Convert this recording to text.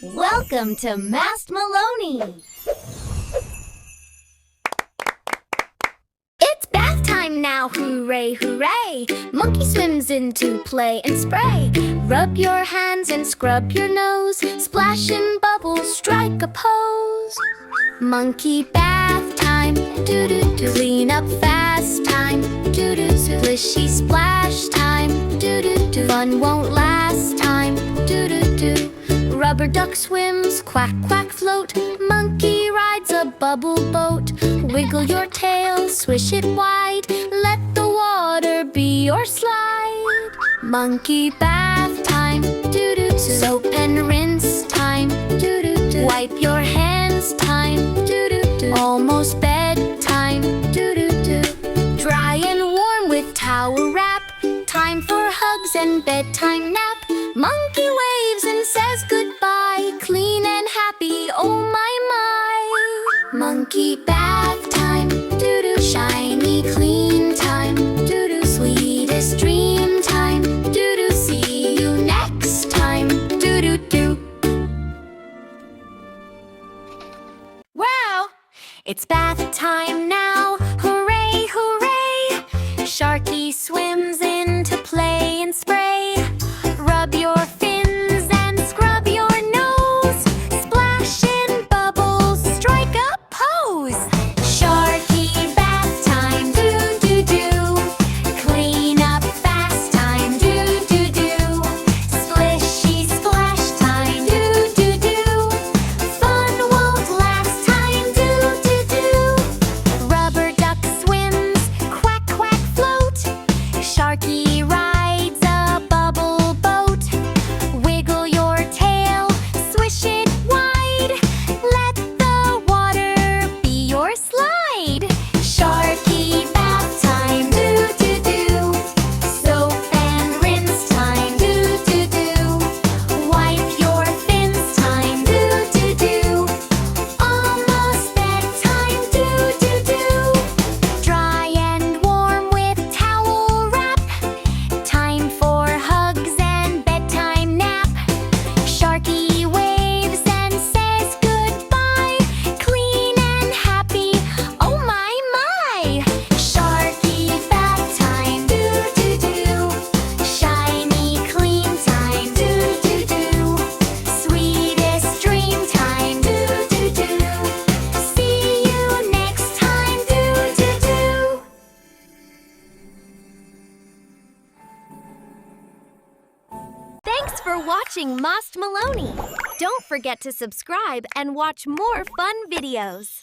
Welcome to Mast Meloni! It's bath time now, hooray, hooray! Monkey swims into play and spray. Rub your hands and scrub your nose. Splash and bubbles, strike a pose. Monkey bath time, doo-doo-doo. Clean up fast time, doo-doo-doo. Splishy splash time, doo-doo-doo. Fun won't last time, doo-doo-doo. Rubber duck swims, quack, quack, float. Monkey rides a bubble boat. Wiggle your tail, swish it wide. Let the water be your slide. Monkey bath time, doo-doo-doo. Soap and rinse time, doo-doo-doo. Wipe your hands time, doo-doo-doo. Almost bedtime, doo-doo-doo. Dry and warm with towel wrap. Time for hugs and bedtime nap. Monkey waves and says goodbye. Clean and happy, oh my, my. Monkey bath time, doo-doo. Shiny, clean time, doo-doo. Sweetest dream time, doo-doo. See you next time, doo-doo-doo. Wow, it's bath time now, hooray, hooray. Sharky swims into play and spray. Rub your fins and scrub your nose. Splash in bubbles, strike a pose. Sharky bath time, doo-doo-doo. Clean up fast time, doo-doo-doo. Splishy splash time, doo-doo-doo. Fun won't last time, doo-doo-doo. Rubber duck swims, quack, quack, float. Sharky rides a bubble boat. Wiggle your tail, swish it wide. Let the water be your slide. Sharky bath time, doo-doo-doo. Soap and rinse time, doo-doo-doo. Wipe your fins time, doo-doo-doo. Almost bedtime, doo-doo-doo. Dry and warm with towel wrap. Time for hugs and bedtime nap. Sharky waves and says goodbye. Clean and happy, oh my, my. Sharky bath time, doo-doo-doo. Shiny, clean time, doo-doo-doo. Sweetest dream time, doo-doo-doo. See you next time, doo-doo-doo. Thanks for watching Mast Meloni! Don't forget to subscribe and watch more fun videos!